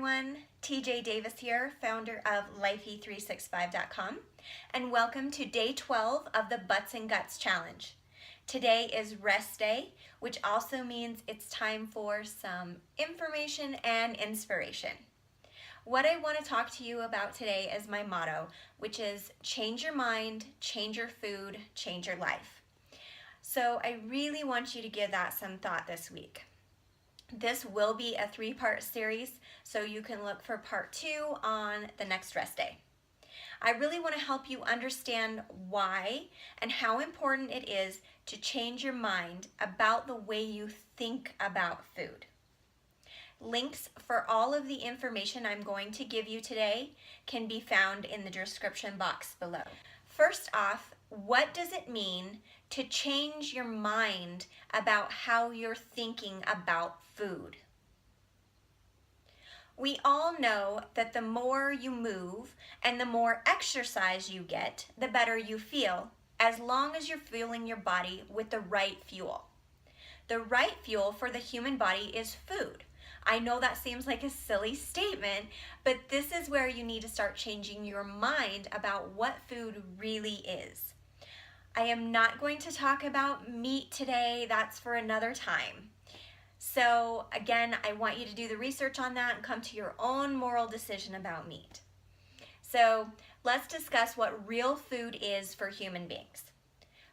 everyone, TJ Davis here, founder of Lifey365.com, and welcome to day 12 of the Butts and Guts Challenge. Today is rest day, which also means it's time for some information and inspiration. What I want to talk to you about today is my motto, which is change your mind, change your food, change your life. So I really want you to give that some thought this week. This will be a 3-part series, so you can look for part 2 on the next rest day. I really want to help you understand why and how important it is to change your mind about the way you think about food. Links for all of the information I'm going to give you today can be found in the description box below. First off, what does it mean to change your mind about how you're thinking about food? We all know that the more you move and the more exercise you get, the better you feel, as long as you're fueling your body with the right fuel. The right fuel for the human body is food. I know that seems like a silly statement, but this is where you need to start changing your mind about what food really is. I am not going to talk about meat today. That's for another time. So again, I want you to do the research on that and come to your own moral decision about meat. So let's discuss what real food is for human beings.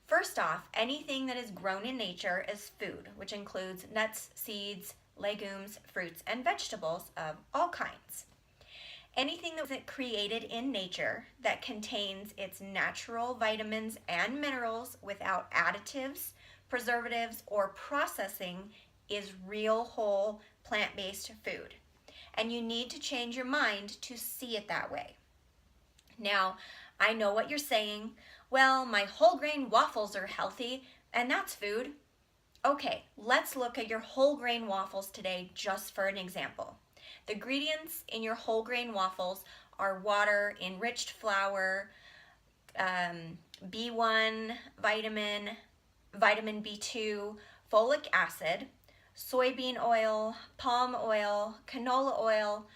First off, anything that is grown in nature is food, which includes nuts, seeds, legumes, fruits, and vegetables of all kinds. Anything that was created in nature that contains its natural vitamins and minerals without additives, preservatives, or processing is real, whole, plant-based food. And you need to change your mind to see it that way. Now, I know what you're saying. Well, my whole grain waffles are healthy, and that's food. Okay, let's look at your whole grain waffles today just for an example. The ingredients in your whole grain waffles are water, enriched flour, B1 vitamin, vitamin B2, folic acid, soybean oil, palm oil, canola oil,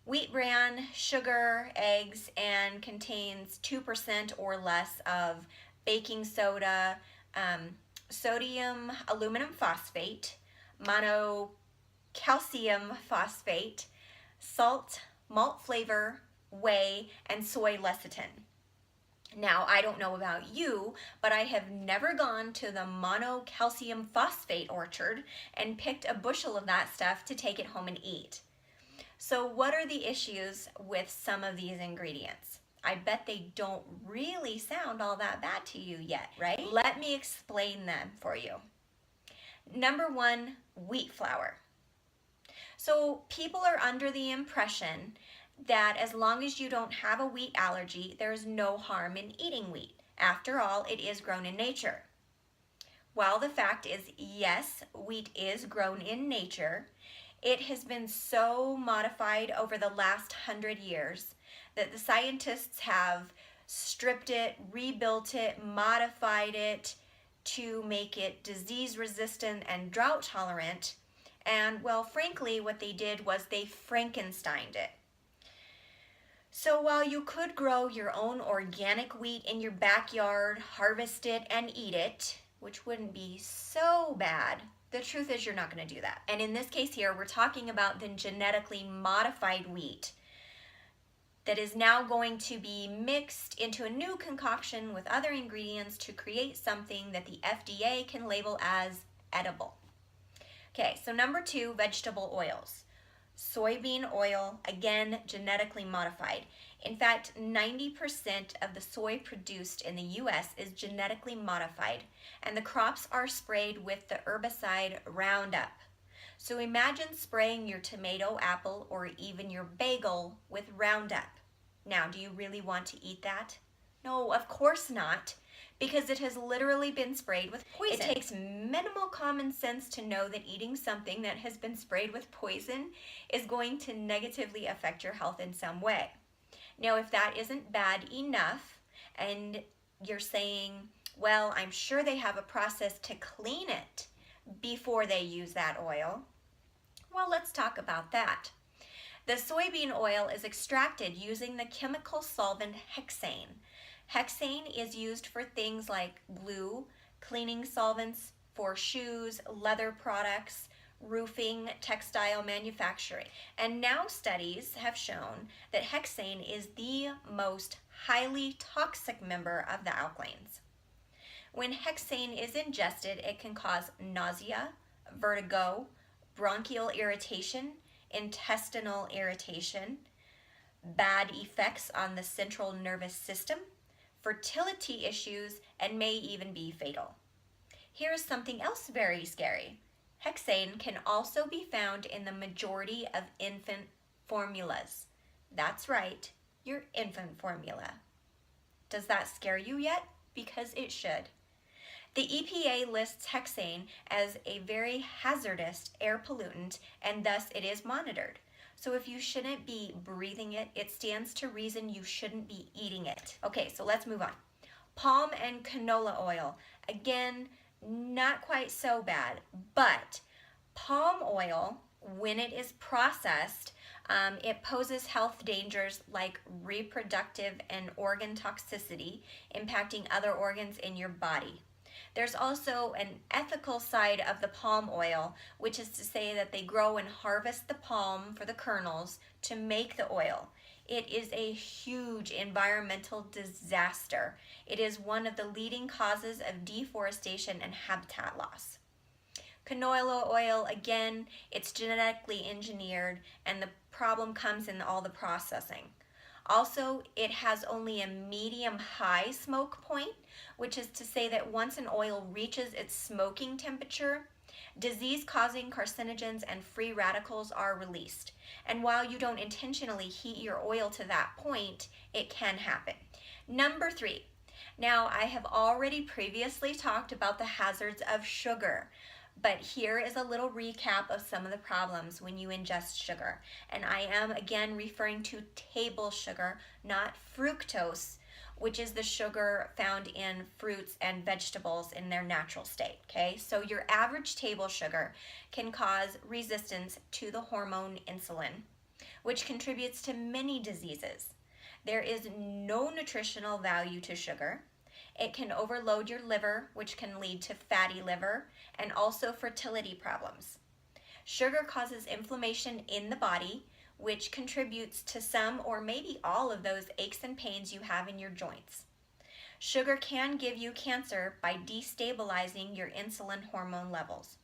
wheat bran, sugar, eggs, and contains 2% or less of baking soda, sodium aluminum phosphate, monocalcium phosphate, salt, malt flavor, whey, and soy lecithin. Now, I don't know about you, but I have never gone to the monocalcium phosphate orchard and picked a bushel of that stuff to take it home and eat. So what are the issues with some of these ingredients? I bet they don't really sound all that bad to you yet, right? Let me explain them for you. Number 1, wheat flour. So people are under the impression that as long as you don't have a wheat allergy, there's no harm in eating wheat. After all, it is grown in nature. While the fact is, yes, wheat is grown in nature, it has been so modified over the last 100 years that the scientists have stripped it, rebuilt it, modified it to make it disease resistant and drought tolerant. And well, frankly, what they did was they Frankensteined it. So while you could grow your own organic wheat in your backyard, harvest it and eat it, which wouldn't be so bad, the truth is you're not going to do that. And in this case here, we're talking about the genetically modified wheat that is now going to be mixed into a new concoction with other ingredients to create something that the FDA can label as edible. Okay, so number 2, vegetable oils. Soybean oil, again, genetically modified. In fact, 90% of the soy produced in the US is genetically modified, and the crops are sprayed with the herbicide Roundup. So imagine spraying your tomato, apple, or even your bagel with Roundup. Now, do you really want to eat that? No, of course not, because it has literally been sprayed with poison. It takes minimal common sense to know that eating something that has been sprayed with poison is going to negatively affect your health in some way. Now, if that isn't bad enough, and you're saying, well, I'm sure they have a process to clean it before they use that oil, well, let's talk about that. The soybean oil is extracted using the chemical solvent hexane. Hexane is used for things like glue, cleaning solvents for shoes, leather products, roofing, textile manufacturing. And now studies have shown that hexane is the most highly toxic member of the alkanes. When hexane is ingested, it can cause nausea, vertigo, bronchial irritation, intestinal irritation, bad effects on the central nervous system, fertility issues, and may even be fatal. Here's something else very scary. Hexane can also be found in the majority of infant formulas. That's right, your infant formula. Does that scare you yet? Because it should. The EPA lists hexane as a very hazardous air pollutant, and thus it is monitored. So if you shouldn't be breathing it, it stands to reason you shouldn't be eating it. Okay, so let's move on. Palm and canola oil. Again, not quite so bad, but palm oil, when it is processed, it poses health dangers like reproductive and organ toxicity, impacting other organs in your body. There's also an ethical side of the palm oil, which is to say that they grow and harvest the palm for the kernels to make the oil. It is a huge environmental disaster. It is one of the leading causes of deforestation and habitat loss. Canola oil, again, it's genetically engineered, and the problem comes in all the processing. Also, it has only a medium-high smoke point, which is to say that once an oil reaches its smoking temperature, disease-causing carcinogens and free radicals are released. And while you don't intentionally heat your oil to that point, it can happen. Number 3. Now, I have already previously talked about the hazards of sugar. But here is a little recap of some of the problems when you ingest sugar. And I am again referring to table sugar, not fructose, which is the sugar found in fruits and vegetables in their natural state, okay? So your average table sugar can cause resistance to the hormone insulin, which contributes to many diseases. There is no nutritional value to sugar. It can overload your liver, which can lead to fatty liver and also fertility problems. Sugar causes inflammation in the body, which contributes to some or maybe all of those aches and pains you have in your joints. Sugar can give you cancer by destabilizing your insulin hormone levels.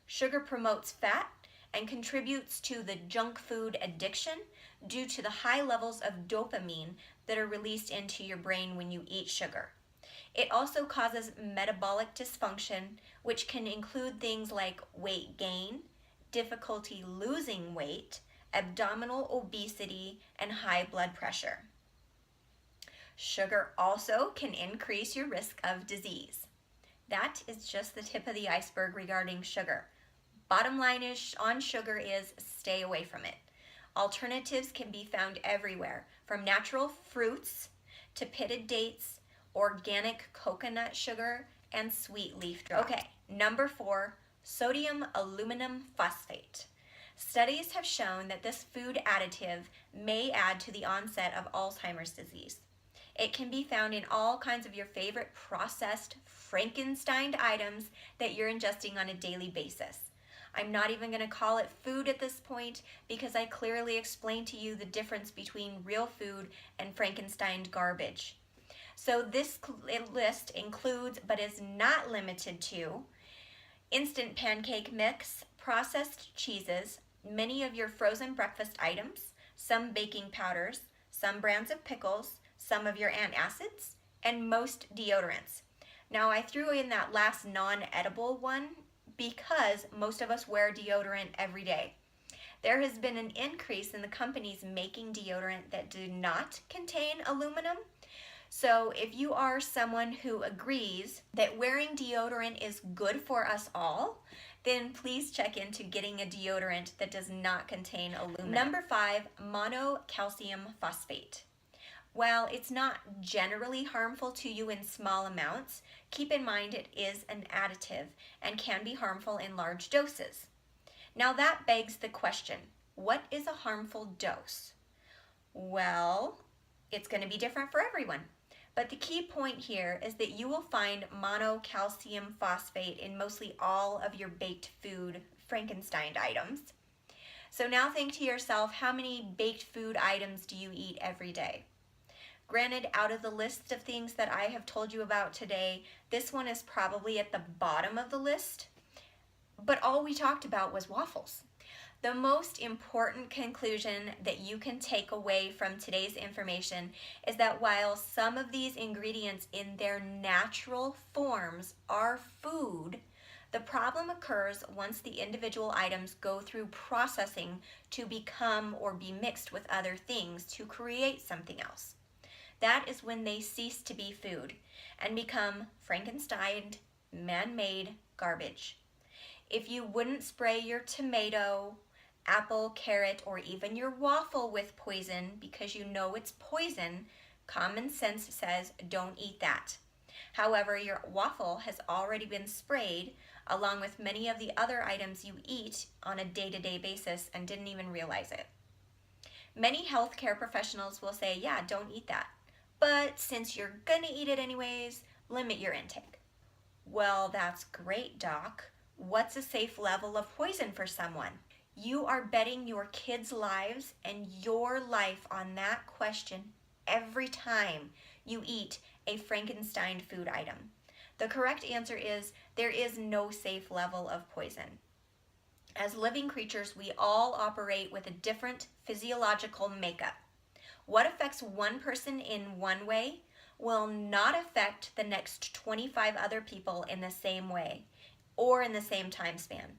Sugar promotes fat and contributes to the junk food addiction due to the high levels of dopamine that are released into your brain when you eat sugar. It also causes metabolic dysfunction, which can include things like weight gain, difficulty losing weight, abdominal obesity, and high blood pressure. Sugar also can increase your risk of disease. That is just the tip of the iceberg regarding sugar. Bottom line is on sugar is stay away from it. Alternatives can be found everywhere, from natural fruits to pitted dates, organic coconut sugar, and sweet leaf drops. Okay, number 4, sodium aluminum phosphate. Studies have shown that this food additive may add to the onset of Alzheimer's disease. It can be found in all kinds of your favorite processed Frankenstein items that you're ingesting on a daily basis. I'm not even going to call it food at this point because I clearly explained to you the difference between real food and Frankenstein garbage. So this list includes, but is not limited to, instant pancake mix, processed cheeses, many of your frozen breakfast items, some baking powders, some brands of pickles, some of your antacids, and most deodorants. Now I threw in that last non-edible one because most of us wear deodorant every day. There has been an increase in the companies making deodorant that do not contain aluminum. So if you are someone who agrees that wearing deodorant is good for us all, then please check into getting a deodorant that does not contain aluminum. Number 5, monocalcium phosphate. While it's not generally harmful to you in small amounts, keep in mind it is an additive and can be harmful in large doses. Now that begs the question, What is a harmful dose? Well, it's going to be different for everyone. But the key point here is that you will find monocalcium phosphate in mostly all of your baked food Frankenstein items. So now think to yourself, how many baked food items do you eat every day? Granted, out of the list of things that I have told you about today, this one is probably at the bottom of the list, but all we talked about was waffles. The most important conclusion that you can take away from today's information is that while some of these ingredients in their natural forms are food, the problem occurs once the individual items go through processing to become or be mixed with other things to create something else. That is when they cease to be food and become Frankenstein, man-made garbage. If you wouldn't spray your tomato, apple, carrot, or even your waffle with poison because you know it's poison, common sense says don't eat that. However, your waffle has already been sprayed along with many of the other items you eat on a day-to-day basis and didn't even realize it. Many healthcare professionals will say, yeah, don't eat that. But since you're gonna eat it anyways, limit your intake. Well, that's great, doc. What's a safe level of poison for someone? You are betting your kids' lives and your life on that question every time you eat a Frankenstein food item. The correct answer is there is no safe level of poison. As living creatures, we all operate with a different physiological makeup. What affects one person in one way will not affect the next 25 other people in the same way or in the same time span.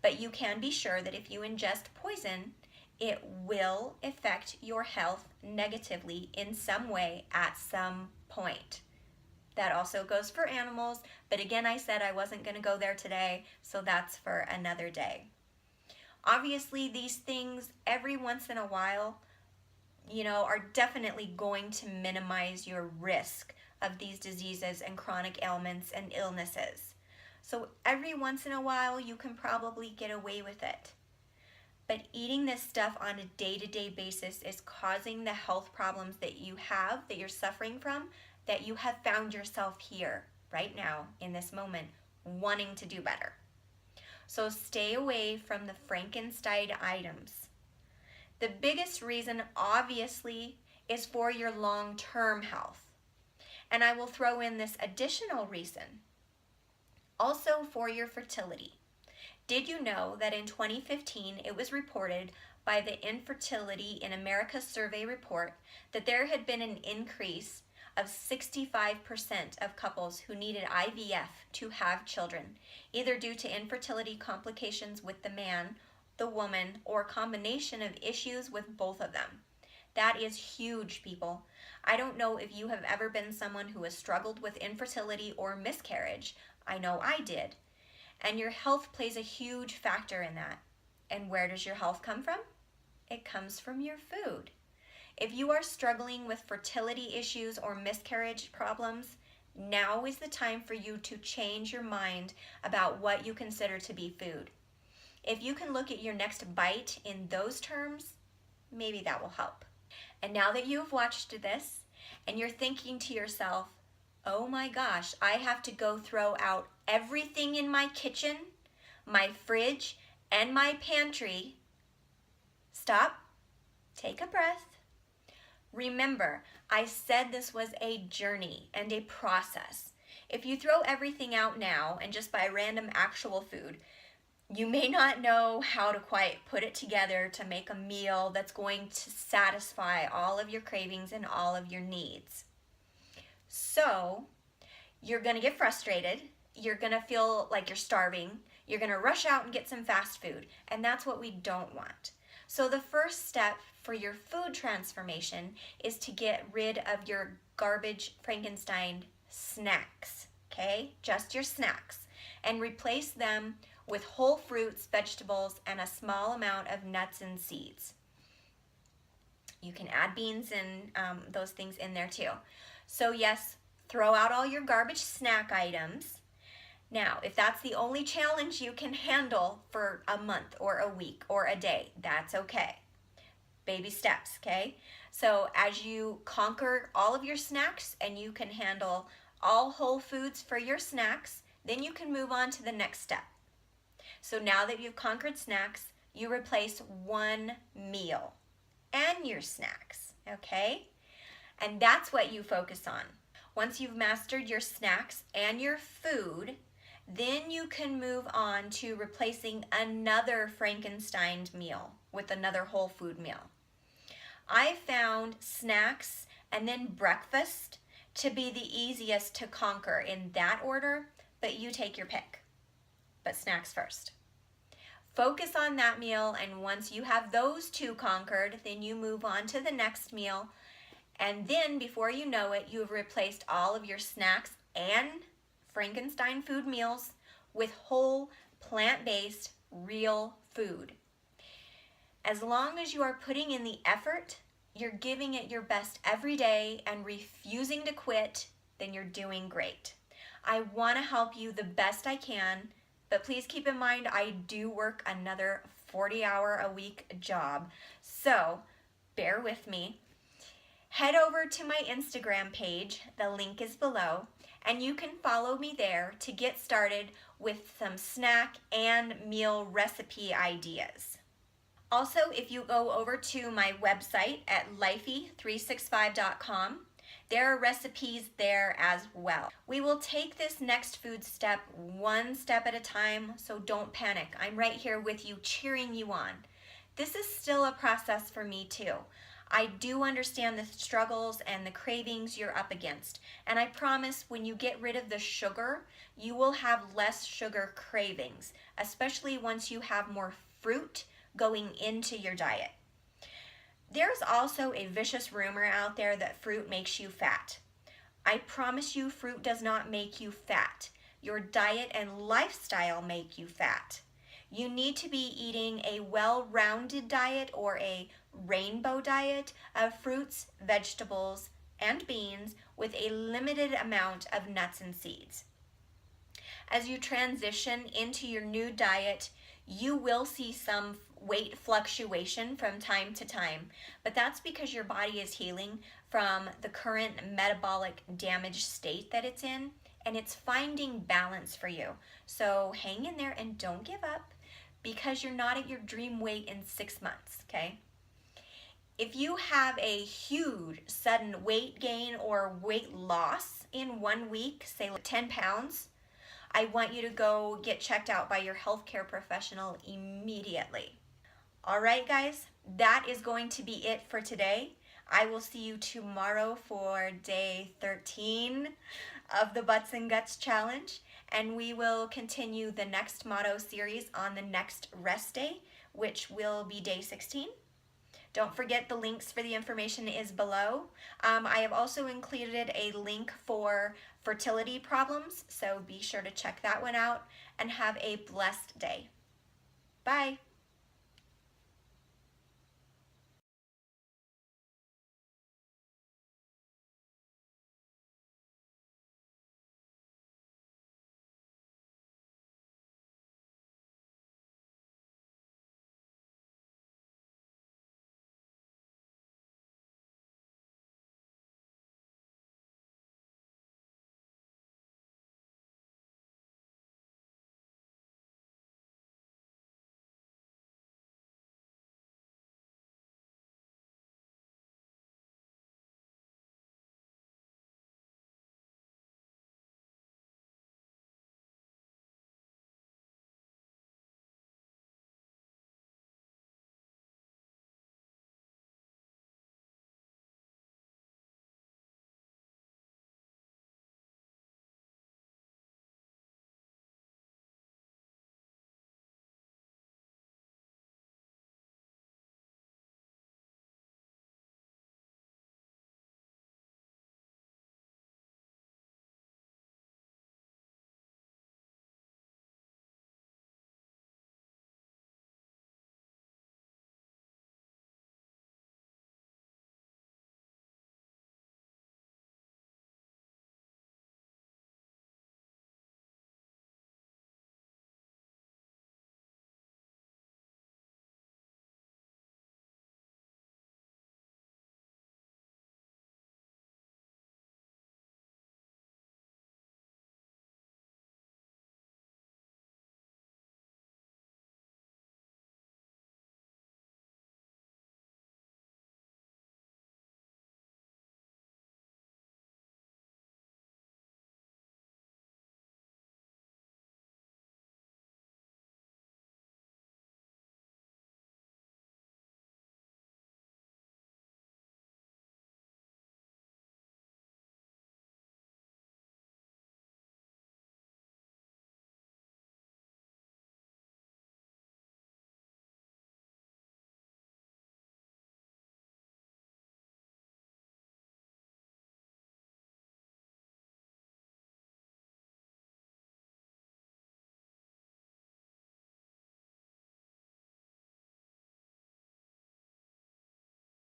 But you can be sure that if you ingest poison, it will affect your health negatively in some way at some point. That also goes for animals, but again, I said I wasn't going to go there today, so that's for another day. Obviously, these things every once in a while, are definitely going to minimize your risk of these diseases and chronic ailments and illnesses. So every once in a while, you can probably get away with it. But eating this stuff on a day-to-day basis is causing the health problems that you have, that you're suffering from, that you have found yourself here, right now, in this moment, wanting to do better. So stay away from the Frankenstein items. The biggest reason, obviously, is for your long-term health. And I will throw in this additional reason. Also for your fertility. Did you know that in 2015 it was reported by the Infertility in America survey report that there had been an increase of 65% of couples who needed IVF to have children, either due to infertility complications with the man, the woman, or a combination of issues with both of them. That is huge, people. I don't know if you have ever been someone who has struggled with infertility or miscarriage. I know I did. And your health plays a huge factor in that. And where does your health come from? It comes from your food. If you are struggling with fertility issues or miscarriage problems, now is the time for you to change your mind about what you consider to be food. If you can look at your next bite in those terms, maybe that will help. And now that you've watched this and you're thinking to yourself, oh my gosh, I have to go throw out everything in my kitchen, my fridge, and my pantry, stop, take a breath. Remember, I said this was a journey and a process. If you throw everything out now and just buy random actual food, you may not know how to quite put it together to make a meal that's going to satisfy all of your cravings and all of your needs. So you're going to get frustrated. You're going to feel like you're starving. You're going to rush out and get some fast food. And that's what we don't want. So the first step for your food transformation is to get rid of your garbage Frankenstein snacks, okay? Just your snacks. And replace them with whole fruits, vegetables, and a small amount of nuts and seeds. You can add beans and those things in there too. So yes, throw out all your garbage snack items Now, if that's the only challenge you can handle for a month or a week or a day, that's okay. Baby steps, okay? So as you conquer all of your snacks and you can handle all whole foods for your snacks, then you can move on to the next step. So now that you've conquered snacks, you replace one meal and your snacks, okay? And that's what you focus on. Once you've mastered your snacks and your food, then you can move on to replacing another Frankenstein meal with another whole food meal. I found snacks and then breakfast to be the easiest to conquer in that order, but you take your pick. But snacks first. Focus on that meal, and once you have those two conquered, then you move on to the next meal. And then before you know it, you've replaced all of your snacks and Frankenstein food meals with whole, plant-based, real food. As long as you are putting in the effort, you're giving it your best every day and refusing to quit, then you're doing great. I want to help you the best I can, but please keep in mind I do work another 40-hour-a-week job, so bear with me. Head over to my Instagram page, the link is below, and you can follow me there to get started with some snack and meal recipe ideas. Also, if you go over to my website at lifey365.com, there are recipes there as well. We will take this next food step one step at a time, so don't panic. I'm right here with you, cheering you on. This is still a process for me too. I do understand the struggles and the cravings you're up against, and I promise when you get rid of the sugar, you will have less sugar cravings, especially once you have more fruit going into your diet. There's also a vicious rumor out there that fruit makes you fat. I promise you fruit does not make you fat. Your diet and lifestyle make you fat. You need to be eating a well-rounded diet or a rainbow diet of fruits, vegetables, and beans with a limited amount of nuts and seeds. As you transition into your new diet, you will see some weight fluctuation from time to time, but that's because your body is healing from the current metabolic damaged state that it's in, and it's finding balance for you. So hang in there and don't give up, because you're not at your dream weight in 6 months, okay? If you have a huge sudden weight gain or weight loss in 1 week, say like 10 pounds, I want you to go get checked out by your healthcare professional immediately. All right, guys, that is going to be it for today. I will see you tomorrow for day 13 of the Butts and Guts Challenge, and we will continue the next motto series on the next rest day, which will be day 16. Don't forget the links for the information is below. I have also included a link for fertility problems, so be sure to check that one out, and have a blessed day. Bye.